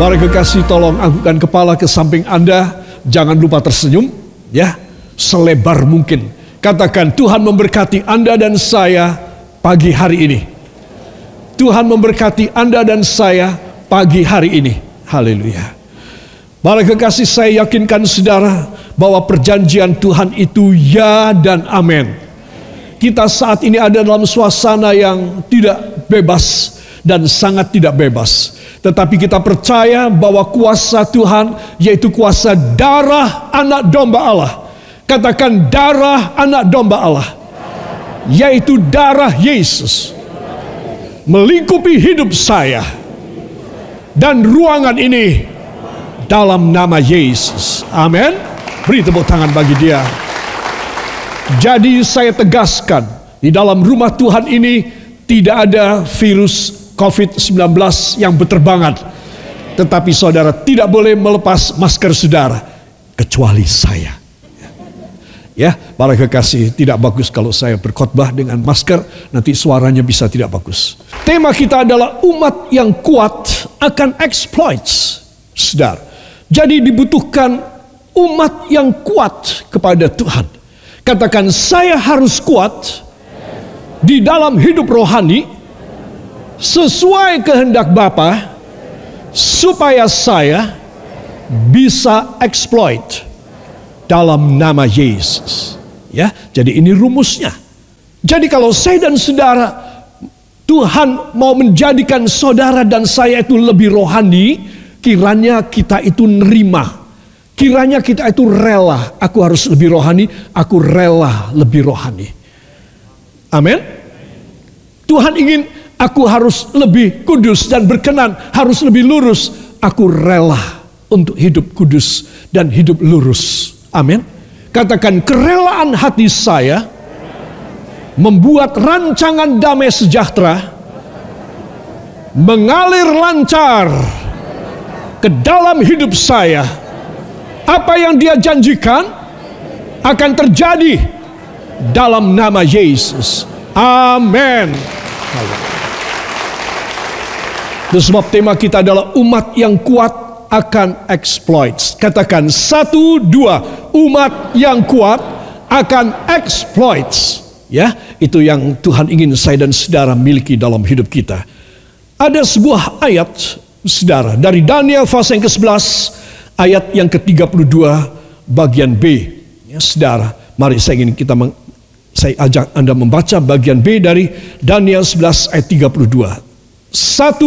Para kekasih, tolong anggukan kepala ke samping Anda. Jangan lupa tersenyum, ya, selebar mungkin. Katakan, Tuhan memberkati Anda dan saya pagi hari ini. Tuhan memberkati Anda dan saya pagi hari ini. Haleluya. Para kekasih, saya yakinkan saudara bahwa perjanjian Tuhan itu ya dan amin. Kita saat ini ada dalam suasana yang tidak bebas dan sangat tidak bebas. Tetapi kita percaya bahwa kuasa Tuhan, yaitu kuasa darah anak domba Allah. Katakan, darah anak domba Allah, yaitu darah Yesus, melingkupi hidup saya dan ruangan ini dalam nama Yesus. Amin. Beri tepuk tangan bagi dia. Jadi saya tegaskan, di dalam rumah Tuhan ini tidak ada virus COVID-19 yang berterbangan. Tetapi saudara tidak boleh melepas masker saudara, kecuali saya. Ya, para kekasih, tidak bagus kalau saya berkhotbah dengan masker, nanti suaranya bisa tidak bagus. Tema kita adalah umat yang kuat akan exploits, saudara. Jadi dibutuhkan umat yang kuat kepada Tuhan. Katakan, saya harus kuat di dalam hidup rohani sesuai kehendak Bapa, supaya saya bisa exploit dalam nama Yesus. Ya, jadi ini rumusnya. Jadi kalau saya dan saudara, Tuhan mau menjadikan saudara dan saya itu lebih rohani, kiranya kita itu nerima. Kiranya kita itu rela. Aku harus lebih rohani, aku rela lebih rohani. Amin. Tuhan ingin aku harus lebih kudus dan berkenan, harus lebih lurus. Aku rela untuk hidup kudus dan hidup lurus. Amin. Katakan, kerelaan hati saya membuat rancangan damai sejahtera mengalir lancar ke dalam hidup saya. Apa yang dia janjikan akan terjadi dalam nama Yesus. Amin. Itu sebab tema kita adalah umat yang kuat akan exploits. Katakan, 1, 2, umat yang kuat akan exploits. Ya, itu yang Tuhan ingin saya dan saudara miliki dalam hidup kita. Ada sebuah ayat, saudara, dari Daniel pasal yang ke-11, ayat yang ke-32, bagian B. Ya, saudara, mari saya ajak Anda membaca bagian B dari Daniel 11 ayat 32. 1,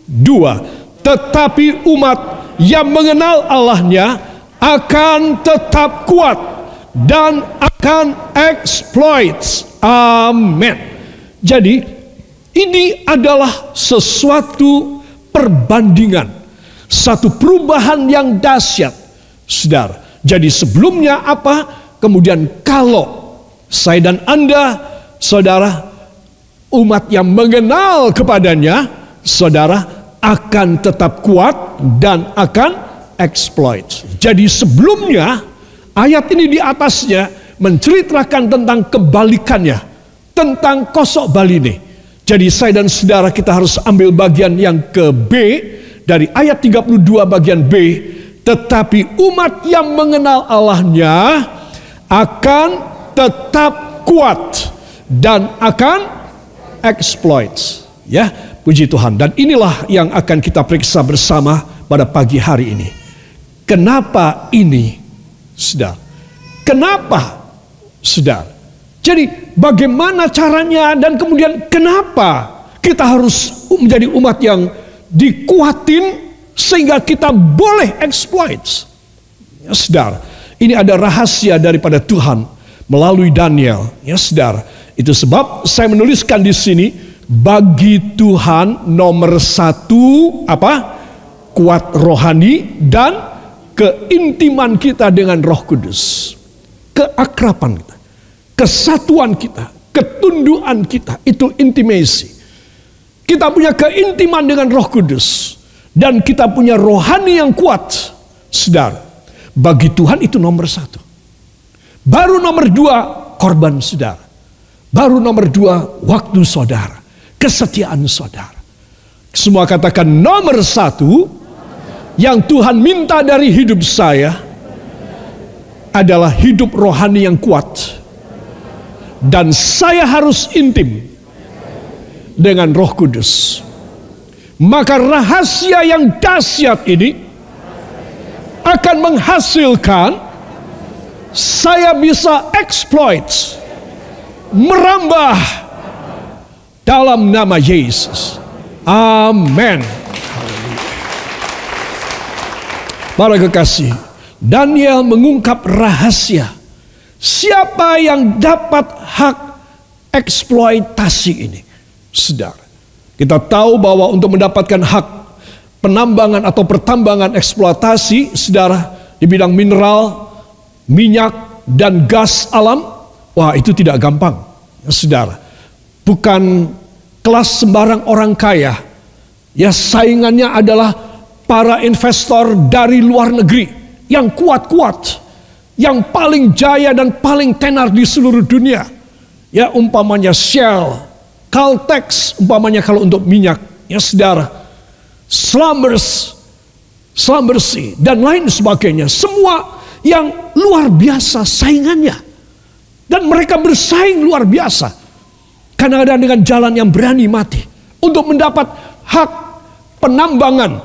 2. Tetapi umat yang mengenal Allahnya akan tetap kuat dan akan exploits. Amin. Jadi ini adalah sesuatu perbandingan, satu perubahan yang dahsyat, saudara. Jadi sebelumnya apa? Kemudian kalau saya dan Anda, saudara, umat yang mengenal kepadanya, saudara, akan tetap kuat dan akan exploit. Jadi sebelumnya, ayat ini di atasnya menceritakan tentang kebalikannya, tentang kosok baline. Jadi saya dan saudara kita harus ambil bagian yang ke B dari ayat 32 bagian B. Tetapi umat yang mengenal Allahnya akan tetap kuat dan akan exploit. Ya, puji Tuhan. Dan inilah yang akan kita periksa bersama pada pagi hari ini. Kenapa ini, saudara? Kenapa, saudara? Jadi bagaimana caranya dan kemudian kenapa kita harus menjadi umat yang dikuatin sehingga kita boleh exploit? Ya, saudara, ini ada rahasia daripada Tuhan melalui Daniel. Ya, saudara, itu sebab saya menuliskan di sini, bagi Tuhan nomor 1 apa? Kuat rohani dan keintiman kita dengan Roh Kudus. Keakraban kita, kesatuan kita, ketunduan kita, itu intimacy. Kita punya keintiman dengan Roh Kudus dan kita punya rohani yang kuat. Saudara, bagi Tuhan itu nomor 1. Baru nomor 2 korban saudara. Baru nomor 2 waktu saudara, kesetiaan saudara. Semua katakan nomor 1 yang Tuhan minta dari hidup saya adalah hidup rohani yang kuat. Dan saya harus intim dengan Roh Kudus. Maka rahasia yang dahsyat ini akan menghasilkan saya bisa exploit, merambah dalam nama Yesus. Amin. Para kekasih, Daniel mengungkap rahasia siapa yang dapat hak eksploitasi ini. Saudara, kita tahu bahwa untuk mendapatkan hak penambangan atau pertambangan eksploitasi, saudara, di bidang mineral, minyak, dan gas alam, wah itu tidak gampang, saudara. Bukan kelas sembarang orang kaya. Ya, saingannya adalah para investor dari luar negeri yang kuat-kuat, yang paling jaya dan paling tenar di seluruh dunia. Ya, umpamanya Shell, Caltex, umpamanya kalau untuk minyak, ya saudara, Schlumberger, dan lain sebagainya. Semua yang luar biasa saingannya. Dan mereka bersaing luar biasa. Kadang-kadang dengan jalan yang berani mati untuk mendapat hak penambangan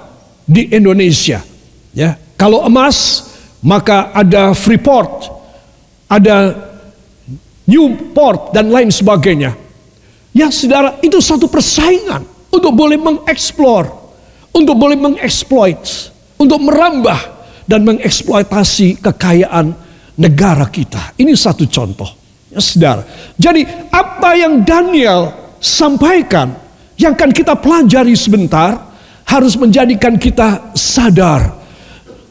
di Indonesia. Ya, kalau emas, maka ada Freeport, ada Newport, dan lain sebagainya. Ya saudara, itu satu persaingan untuk boleh mengeksplor, untuk boleh mengeksploit, untuk merambah dan mengeksploitasi kekayaan negara kita. Ini satu contoh, ya saudara. Jadi apa yang Daniel sampaikan, yang akan kita pelajari sebentar, harus menjadikan kita sadar,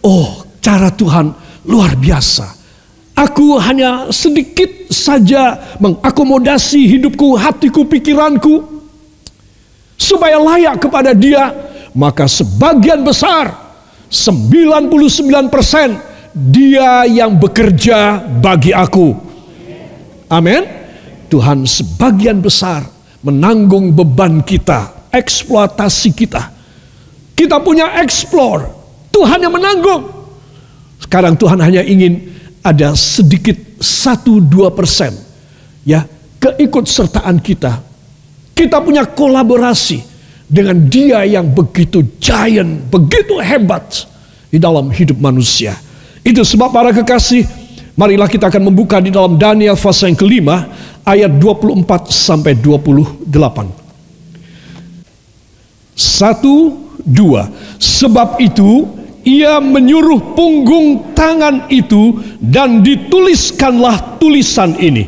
oh cara Tuhan luar biasa. Aku hanya sedikit saja mengakomodasi hidupku, hatiku, pikiranku, supaya layak kepada Dia. Maka sebagian besar, 99%, Dia yang bekerja bagi aku. Amin. Tuhan sebagian besar menanggung beban kita, eksploitasi kita. Kita punya explore, Tuhan yang menanggung. Sekarang Tuhan hanya ingin ada sedikit 1-2%, ya, keikutsertaan kita. Kita punya kolaborasi dengan Dia yang begitu giant, begitu hebat di dalam hidup manusia. Itu sebab para kekasih, marilah kita akan membuka di dalam Daniel pasal yang kelima, ayat 24 sampai 28. 1, 2. Sebab itu Ia menyuruh punggung tangan itu, dan dituliskanlah tulisan ini.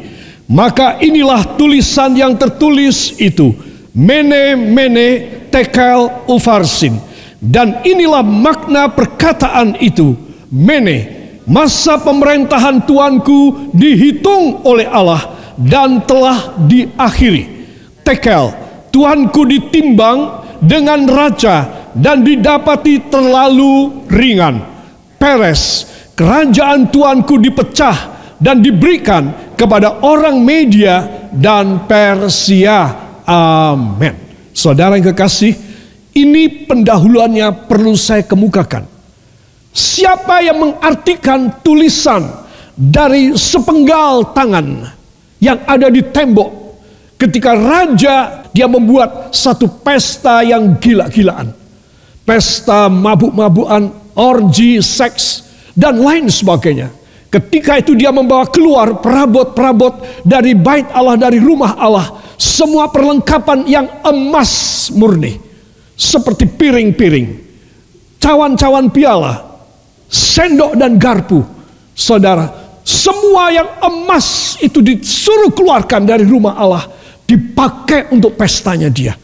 Maka inilah tulisan yang tertulis itu, Mene, Mene, Tekel, Upharsin. Dan inilah makna perkataan itu, Mene, masa pemerintahan Tuanku dihitung oleh Allah dan telah diakhiri. Tekel, Tuanku ditimbang dengan raja dan didapati terlalu ringan. Peres, kerajaan Tuanku dipecah dan diberikan kepada orang Media dan Persia. Amin. Saudara yang kekasih, ini pendahuluannya perlu saya kemukakan. Siapa yang mengartikan tulisan dari sepenggal tangan yang ada di tembok ketika raja dia membuat satu pesta yang gila-gilaan? Pesta mabuk-mabukan, orgi, seks, dan lain sebagainya. Ketika itu dia membawa keluar perabot-perabot dari bait Allah, dari rumah Allah. Semua perlengkapan yang emas murni. Seperti piring-piring, cawan-cawan piala, sendok dan garpu. Saudara, semua yang emas itu disuruh keluarkan dari rumah Allah, dipakai untuk pestanya dia.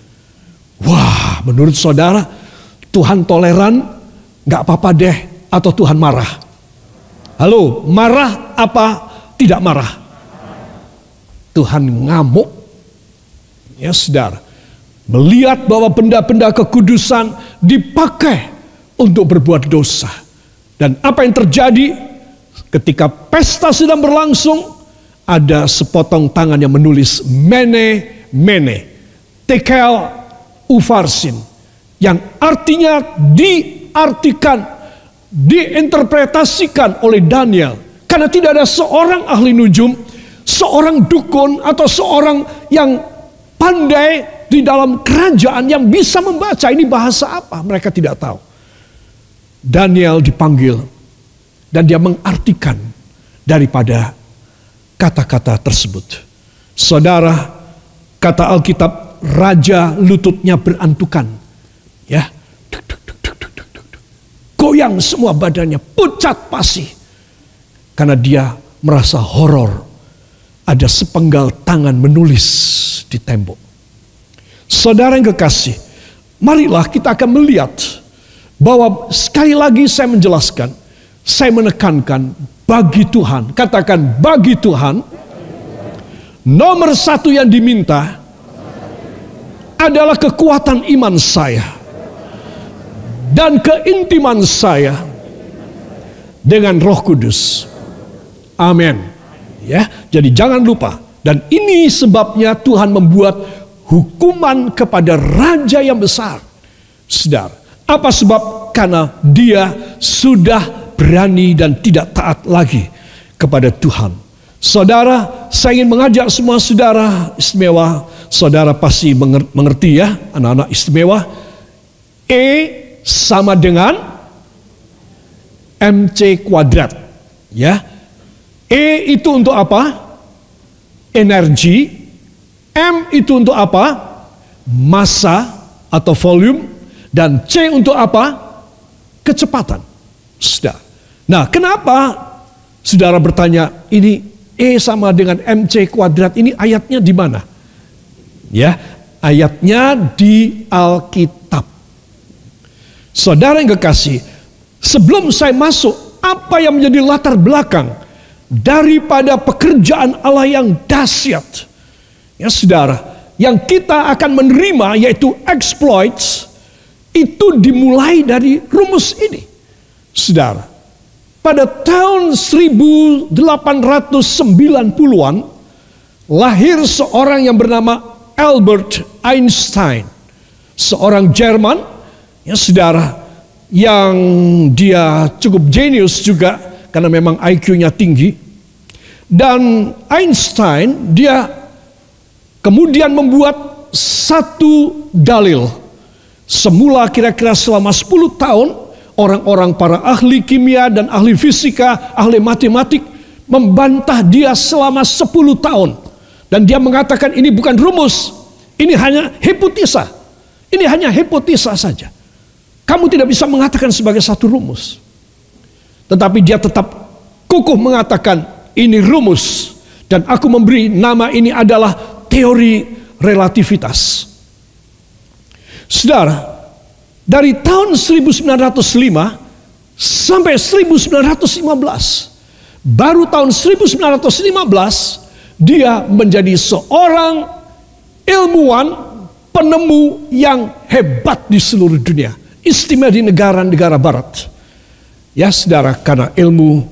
Wah, menurut saudara, Tuhan toleran, gak apa-apa deh, atau Tuhan marah? Halo, marah apa tidak marah? Tuhan ngamuk. Ya saudara, melihat bahwa benda-benda kekudusan dipakai untuk berbuat dosa. Dan apa yang terjadi ketika pesta sedang berlangsung, ada sepotong tangan yang menulis Mene, Mene, Tekel, Upharsin, yang artinya diartikan, diinterpretasikan oleh Daniel. Karena tidak ada seorang ahli nujum, seorang dukun, atau seorang yang pandai di dalam kerajaan yang bisa membaca ini bahasa apa. Mereka tidak tahu. Daniel dipanggil dan dia mengartikan daripada kata-kata tersebut. Saudara, kata Alkitab, raja lututnya berantukan. Ya, goyang semua badannya, pucat pasi. Karena dia merasa horor. Ada sepenggal tangan menulis di tembok. Saudara yang kekasih, marilah kita akan melihat bahwa sekali lagi saya menjelaskan, saya menekankan bagi Tuhan, katakan bagi Tuhan, nomor satu yang diminta adalah kekuatan iman saya dan keintiman saya dengan Roh Kudus. Amin. Ya, jadi jangan lupa. Dan ini sebabnya Tuhan membuat hukuman kepada raja yang besar. Saudara, apa sebab? Karena dia sudah berani dan tidak taat lagi kepada Tuhan. Saudara, saya ingin mengajak semua saudara istimewa. Saudara pasti mengerti ya, anak-anak istimewa. E sama dengan MC kuadrat. Ya. E itu untuk apa? Energi. M itu untuk apa? Massa atau volume. Dan C untuk apa? Kecepatan. Sudah. Nah, kenapa saudara bertanya, ini E sama dengan MC kuadrat, ini ayatnya di mana? Ya, ayatnya di Alkitab. Saudara yang kekasih, sebelum saya masuk, apa yang menjadi latar belakang daripada pekerjaan Allah yang dahsyat, ya saudara, yang kita akan menerima yaitu exploits, itu dimulai dari rumus ini. Saudara, pada tahun 1890-an lahir seorang yang bernama Albert Einstein, seorang Jerman, ya saudara, yang dia cukup jenius juga karena memang IQ-nya tinggi. Dan Einstein dia kemudian membuat satu dalil. Semula kira-kira selama 10 tahun orang-orang para ahli kimia dan ahli fisika, ahli matematik membantah dia selama 10 tahun. Dan dia mengatakan ini bukan rumus, ini hanya hipotesa. Ini hanya hipotesa saja. Kamu tidak bisa mengatakan sebagai satu rumus. Tetapi dia tetap kukuh mengatakan ini rumus. Dan aku memberi nama ini adalah teori relativitas. Saudara, dari tahun 1905 sampai 1915, baru tahun 1915 dia menjadi seorang ilmuwan penemu yang hebat di seluruh dunia, istimewa di negara-negara barat. Ya saudara, karena ilmu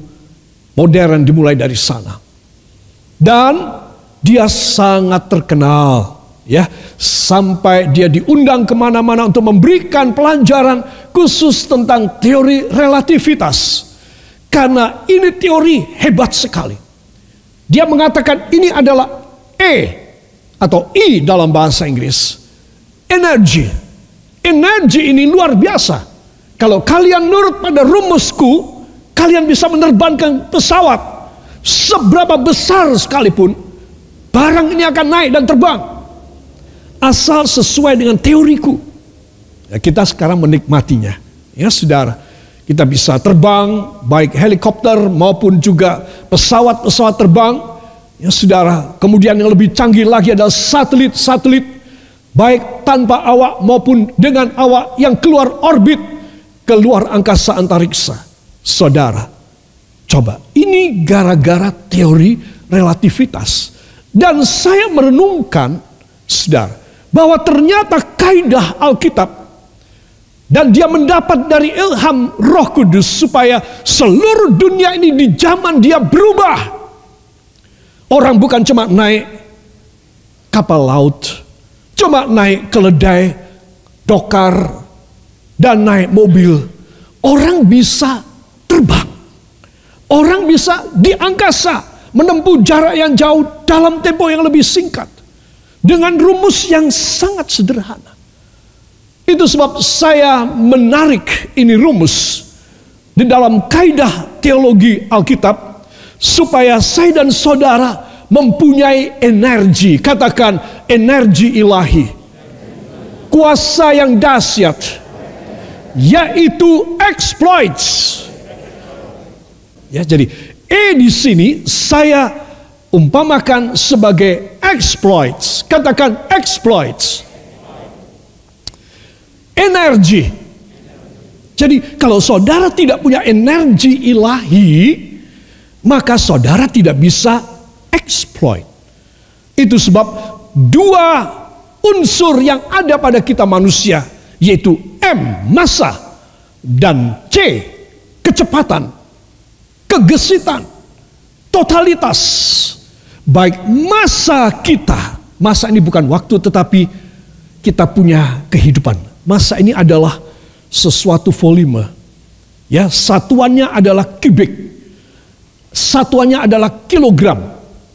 modern dimulai dari sana. Dan dia sangat terkenal, ya, sampai dia diundang kemana-mana untuk memberikan pelajaran khusus tentang teori relativitas. Karena ini teori hebat sekali. Dia mengatakan ini adalah E atau I dalam bahasa Inggris. Energi. Energi ini luar biasa. Kalau kalian nurut pada rumusku, kalian bisa menerbangkan pesawat seberapa besar sekalipun, barang ini akan naik dan terbang. Asal sesuai dengan teoriku. Ya, kita sekarang menikmatinya. Ya saudara, kita bisa terbang, baik helikopter maupun juga pesawat-pesawat terbang. Ya saudara, kemudian yang lebih canggih lagi adalah satelit-satelit, baik tanpa awak maupun dengan awak yang keluar orbit, keluar angkasa antariksa. Saudara, coba, ini gara-gara teori relativitas. Dan saya merenungkan, saudara, bahwa ternyata kaidah Alkitab, dan dia mendapat dari ilham Roh Kudus supaya seluruh dunia ini di zaman dia berubah. Orang bukan cuma naik kapal laut, cuma naik keledai, dokar, dan naik mobil. orang bisa terbang. Orang bisa di angkasa menempuh jarak yang jauh dalam tempo yang lebih singkat. Dengan rumus yang sangat sederhana. Itu sebab saya menarik ini rumus di dalam kaidah teologi Alkitab. Supaya saya dan saudara mempunyai energi. Katakan energi ilahi. Kuasa yang dahsyat. Yaitu exploits. Ya, jadi di sini saya umpamakan sebagai exploits. Katakan exploits. Energi. Jadi kalau saudara tidak punya energi ilahi, maka saudara tidak bisa exploit. Itu sebab dua unsur yang ada pada kita manusia, yaitu M, massa, dan C, kecepatan, kegesitan, totalitas. Baik massa kita, massa ini bukan waktu tetapi kita punya kehidupan. Massa ini adalah sesuatu volume. Ya, satuannya adalah kubik. Satuannya adalah kilogram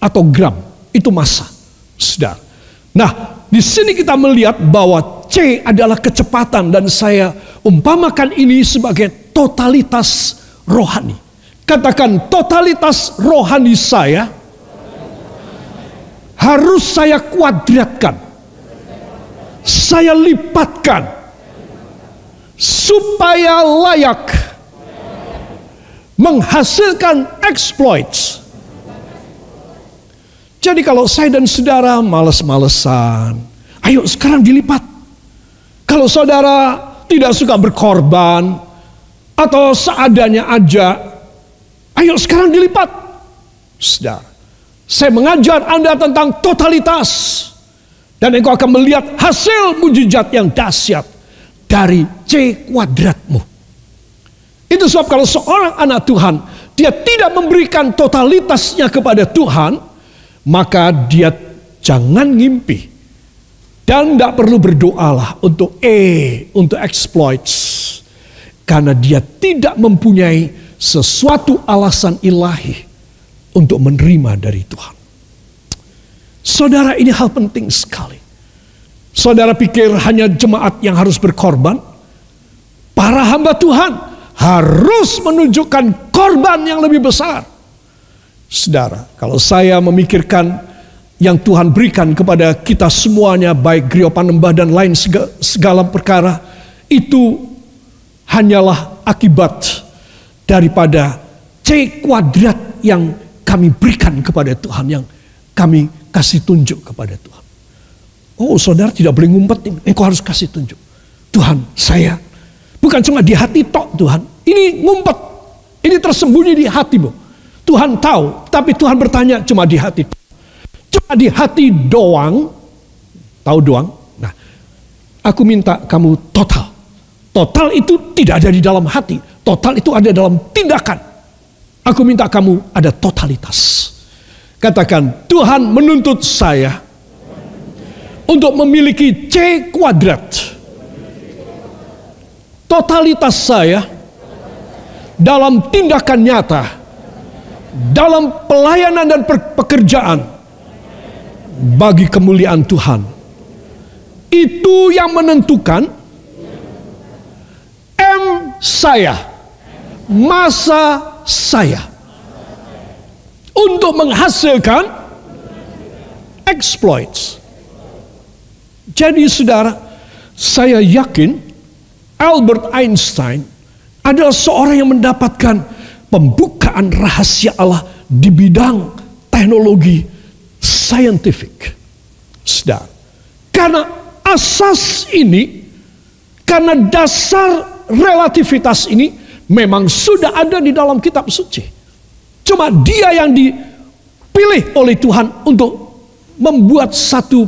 atau gram. Itu massa. Saudara. Nah, di sini kita melihat bahwa C adalah kecepatan dan saya umpamakan ini sebagai totalitas rohani. Katakan totalitas rohani saya harus saya kuadratkan. Saya lipatkan supaya layak menghasilkan exploits. Jadi kalau saya dan saudara males-malesan, ayo sekarang dilipat. Kalau saudara tidak suka berkorban atau seadanya aja, ayo sekarang dilipat. Saudara, saya mengajar Anda tentang totalitas. Dan engkau akan melihat hasil mujizat yang dahsyat dari C kuadratmu. Itu sebab kalau seorang anak Tuhan, dia tidak memberikan totalitasnya kepada Tuhan, maka dia jangan ngimpi. Dan tidak perlu berdoalah untuk untuk exploits. Karena dia tidak mempunyai sesuatu alasan ilahi untuk menerima dari Tuhan. Saudara, ini hal penting sekali. Saudara pikir hanya jemaat yang harus berkorban? Para hamba Tuhan harus menunjukkan korban yang lebih besar. Saudara, kalau saya memikirkan yang Tuhan berikan kepada kita semuanya, baik Gereja Panembahan dan lain segala perkara, itu hanyalah akibat daripada C kuadrat yang kami berikan kepada Tuhan, yang kami kasih tunjuk kepada Tuhan. Oh, saudara tidak boleh ngumpetin, engkau harus kasih tunjuk. Tuhan, saya bukan cuma di hati tok Tuhan, ini ngumpet, ini tersembunyi di hatimu. Tuhan tahu, tapi Tuhan bertanya cuma di hati. Cuma di hati doang, tahu doang. Nah, aku minta kamu total. Total itu tidak ada di dalam hati, total itu ada dalam tindakan. Aku minta kamu ada totalitas. Katakan, Tuhan menuntut saya untuk memiliki C kuadrat. Totalitas saya dalam tindakan nyata, dalam pelayanan dan pekerjaan bagi kemuliaan Tuhan. Itu yang menentukan M saya, masa saya, untuk menghasilkan exploits. Jadi saudara, saya yakin Albert Einstein adalah seorang yang mendapatkan pembukaan rahasia Allah di bidang teknologi scientific. Saudara, karena asas ini, karena dasar relativitas ini memang sudah ada di dalam kitab suci. Cuma dia yang dipilih oleh Tuhan untuk membuat satu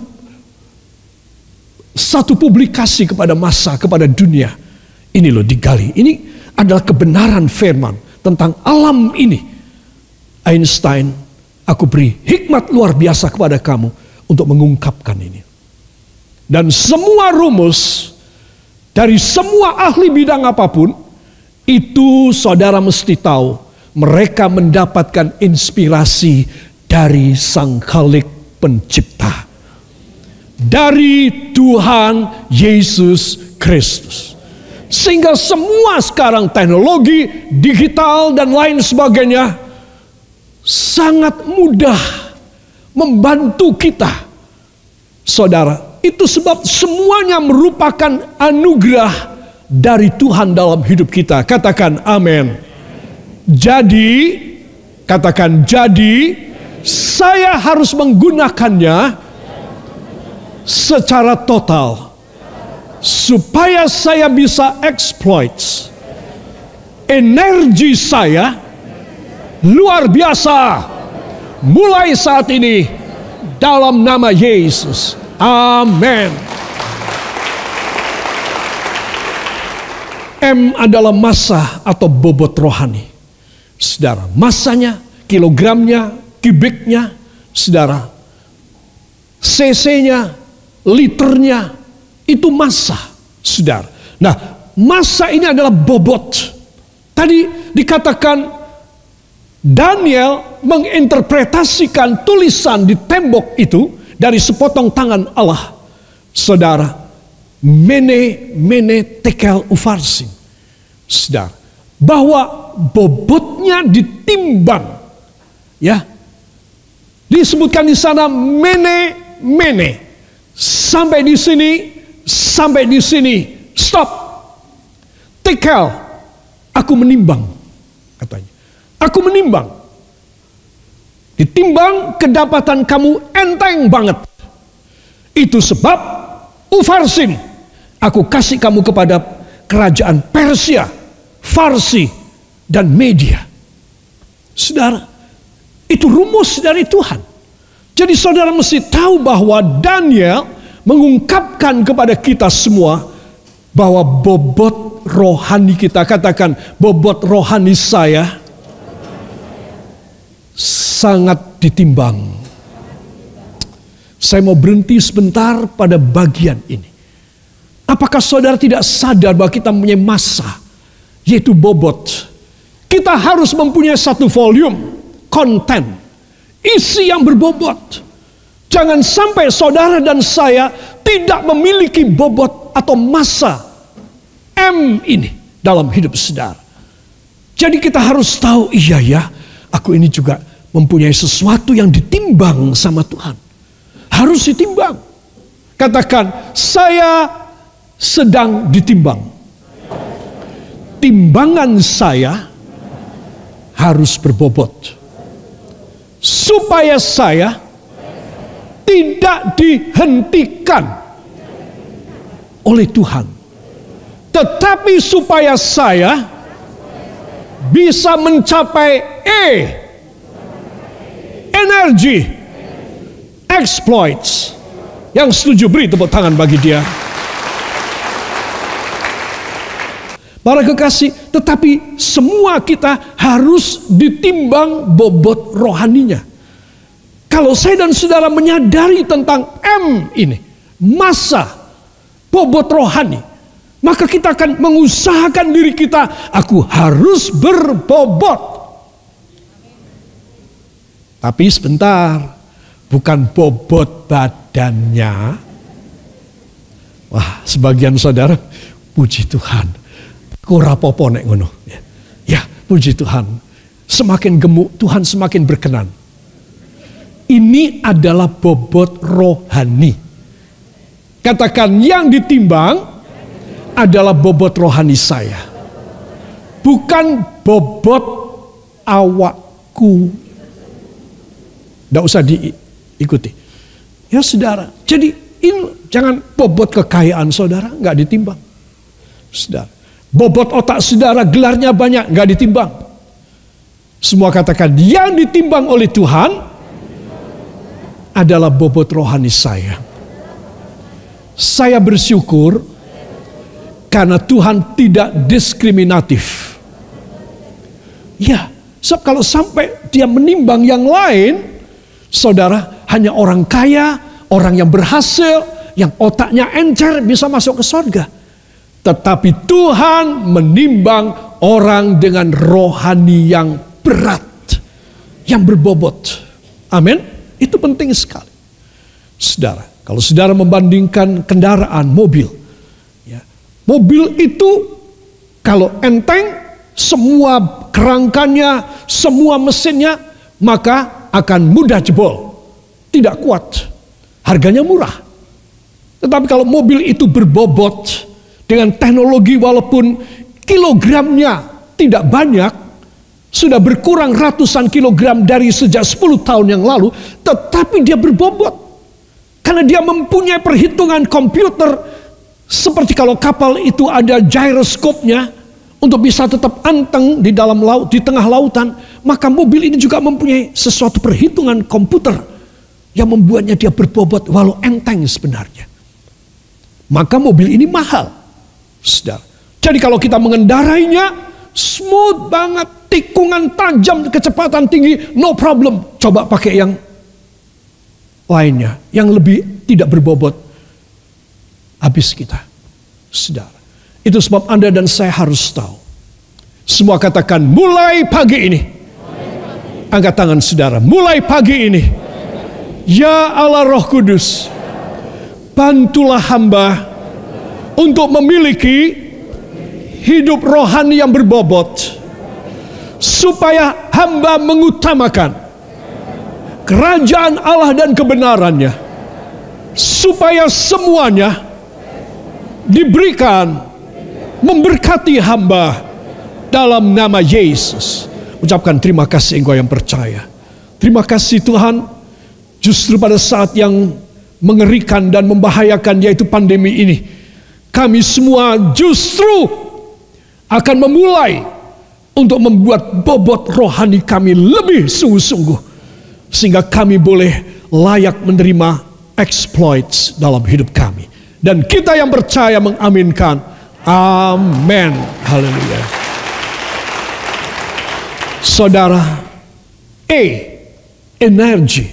publikasi kepada massa, kepada dunia. Ini loh digali. Ini adalah kebenaran firman tentang alam ini. Einstein, aku beri hikmat luar biasa kepada kamu untuk mengungkapkan ini. Dan semua rumus dari semua ahli bidang apapun, Itu saudara mesti tahu, mereka mendapatkan inspirasi dari Sang Khalik Pencipta, dari Tuhan Yesus Kristus. Sehingga semua sekarang teknologi, digital dan lain sebagainya sangat mudah membantu kita. Saudara, itu sebab semuanya merupakan anugerah dari Tuhan dalam hidup kita. Katakan amin. Jadi, katakan jadi, saya harus menggunakannya secara total supaya saya bisa exploit energi saya luar biasa mulai saat ini dalam nama Yesus. Amin. M adalah massa atau bobot rohani. Saudara, massanya, kilogramnya, kubiknya, saudara, cc-nya, liternya, itu massa, saudara. Nah, massa ini adalah bobot. Tadi dikatakan Daniel menginterpretasikan tulisan di tembok itu dari sepotong tangan Allah. Saudara, mene tekel ufarsin. Saudara, bahwa bobotnya ditimbang. Ya. Disebutkan di sana mene. Sampai di sini, stop. Tekel, aku menimbang, katanya. Aku menimbang. Ditimbang, kedapatan kamu enteng banget. Itu sebab ufarsin, aku kasih kamu kepada kerajaan Persia, Farsi, dan Media. Saudara, itu rumus dari Tuhan. Jadi saudara mesti tahu bahwa Daniel mengungkapkan kepada kita semua bahwa bobot rohani kita, katakan bobot rohani saya sangat ditimbang. Saya mau berhenti sebentar pada bagian ini. Apakah saudara tidak sadar bahwa kita mempunyai massa, yaitu bobot? Kita harus mempunyai satu volume, konten, isi yang berbobot. Jangan sampai saudara dan saya tidak memiliki bobot atau massa M ini dalam hidup saudara. Jadi kita harus tahu, iya ya, aku ini juga mempunyai sesuatu yang ditimbang sama Tuhan. Harus ditimbang. Katakan, saya sedang ditimbang. Timbangan saya harus berbobot. Supaya saya tidak dihentikan oleh Tuhan. Tetapi supaya saya bisa mencapai energi, exploits. Yang setuju beri tepuk tangan bagi dia. Para kekasih, tetapi semua kita harus ditimbang bobot rohaninya. Kalau saya dan saudara menyadari tentang M ini, massa, bobot rohani, maka kita akan mengusahakan diri kita, aku harus berbobot. Tapi sebentar, bukan bobot badannya. Wah, sebagian saudara, puji Tuhan. Kurapopo nek ngono. Ya, puji Tuhan. Semakin gemuk, Tuhan semakin berkenan. Ini adalah bobot rohani. Katakan, yang ditimbang adalah bobot rohani saya. Bukan bobot awakku. Tidak usah diikuti. Ya saudara, jadi jangan bobot kekayaan saudara, nggak ditimbang. Saudara. Bobot otak saudara, gelarnya banyak, nggak ditimbang. Semua katakan, yang ditimbang oleh Tuhan adalah bobot rohani saya. Saya bersyukur karena Tuhan tidak diskriminatif. Ya, sebab kalau sampai dia menimbang yang lain, saudara, hanya orang kaya, orang yang berhasil, yang otaknya encer bisa masuk ke surga. Tetapi Tuhan menimbang orang dengan rohani yang berat, yang berbobot. Amin. Itu penting sekali. Saudara, kalau saudara membandingkan kendaraan, mobil. Mobil itu kalau enteng, semua kerangkanya, semua mesinnya, maka akan mudah jebol. Tidak kuat. Harganya murah. Tetapi kalau mobil itu berbobot, dengan teknologi walaupun kilogramnya tidak banyak, sudah berkurang ratusan kilogram dari sejak 10 tahun yang lalu, tetapi dia berbobot. Karena dia mempunyai perhitungan komputer, seperti kalau kapal itu ada gyroskopnya, untuk bisa tetap anteng di dalam laut, di tengah lautan, maka mobil ini juga mempunyai sesuatu perhitungan komputer, yang membuatnya dia berbobot walau enteng sebenarnya. Maka mobil ini mahal. Saudara. Jadi kalau kita mengendarainya, smooth banget, tikungan tajam, kecepatan tinggi, no problem. Coba pakai yang lainnya, yang lebih tidak berbobot. Habis kita. Saudara. Itu sebab Anda dan saya harus tahu. Semua katakan, mulai pagi ini. Angkat tangan saudara, mulai pagi ini. Ya Allah Roh Kudus, bantulah hamba untuk memiliki hidup rohani yang berbobot, supaya hamba mengutamakan kerajaan Allah dan kebenarannya, supaya semuanya diberikan memberkati hamba dalam nama Yesus. Ucapkan terima kasih engkau yang percaya. Terima kasih Tuhan, justru pada saat yang mengerikan dan membahayakan, yaitu pandemi ini, kami semua justru akan memulai untuk membuat bobot rohani kami lebih sungguh-sungguh, sehingga kami boleh layak menerima exploits dalam hidup kami. Dan kita yang percaya mengaminkan, amin. Haleluya. Saudara, energi,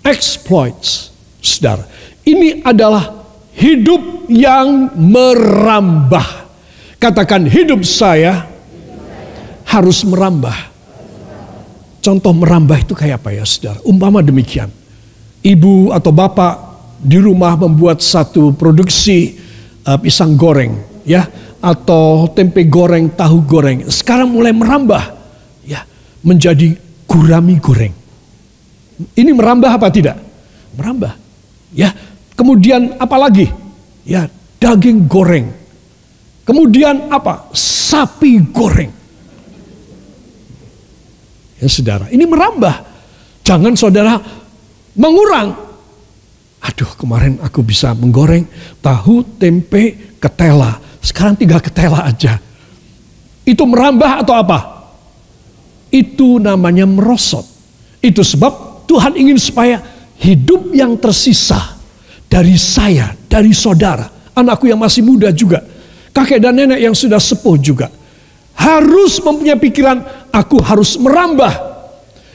exploits. Saudara, ini adalah hidup yang merambah. Katakan, hidup saya harus merambah. Contoh merambah itu kayak apa ya saudara? Umpama demikian. Ibu atau bapak di rumah membuat satu produksi pisang goreng, ya, atau tempe goreng, tahu goreng. Sekarang mulai merambah, ya, menjadi gurami goreng. Ini merambah apa tidak? Merambah, ya. Kemudian apa lagi? Ya, daging goreng. Kemudian apa? Sapi goreng. Ya saudara, ini merambah. Jangan saudara mengurang. Aduh, kemarin aku bisa menggoreng tahu, tempe, ketela. Sekarang 3 ketela aja. Itu merambah atau apa? Itu namanya merosot. Itu sebab Tuhan ingin supaya hidup yang tersisa dari saya, dari saudara, anakku yang masih muda juga, kakek dan nenek yang sudah sepuh juga, harus mempunyai pikiran, aku harus merambah.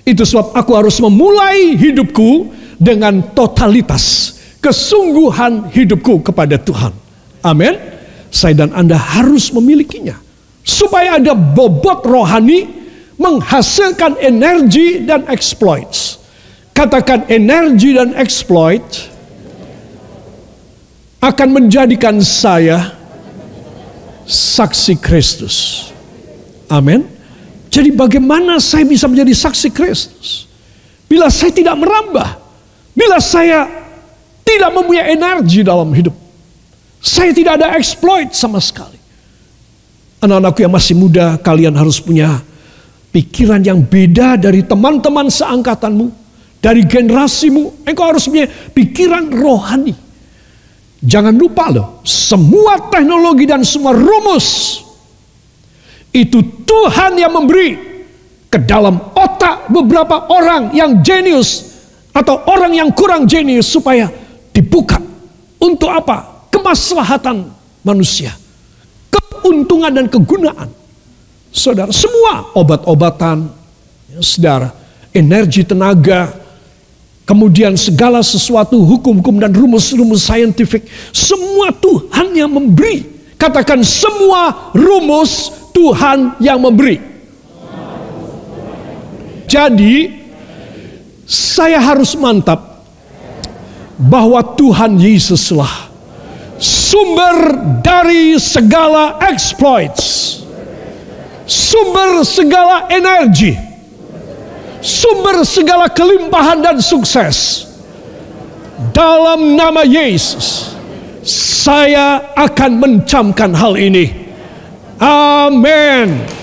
Itu sebab aku harus memulai hidupku dengan totalitas kesungguhan hidupku kepada Tuhan. Amin. Saya dan Anda harus memilikinya, supaya ada bobot rohani menghasilkan energi dan exploits. Katakan, energi dan exploit akan menjadikan saya saksi Kristus. Amin. Jadi bagaimana saya bisa menjadi saksi Kristus? Bila saya tidak merambah, bila saya tidak mempunyai energi dalam hidup, saya tidak ada exploit sama sekali. Anak-anakku yang masih muda, kalian harus punya pikiran yang beda dari teman-teman seangkatanmu, dari generasimu. Engkau harus punya pikiran rohani. Jangan lupa loh, semua teknologi dan semua rumus itu Tuhan yang memberi ke dalam otak beberapa orang yang jenius atau orang yang kurang jenius, supaya dibuka untuk apa? Kemaslahatan manusia, keuntungan dan kegunaan. Saudara, semua obat-obatan, ya, saudara, energi tenaga, kemudian segala sesuatu, hukum-hukum dan rumus-rumus saintifik, semua Tuhan yang memberi Katakan semua rumus Tuhan yang memberi. Jadi saya harus mantap bahwa Tuhan Yesuslah sumber dari segala exploits, sumber segala energi, sumber segala kelimpahan dan sukses. Dalam nama Yesus, saya akan mencamkan hal ini. Amin.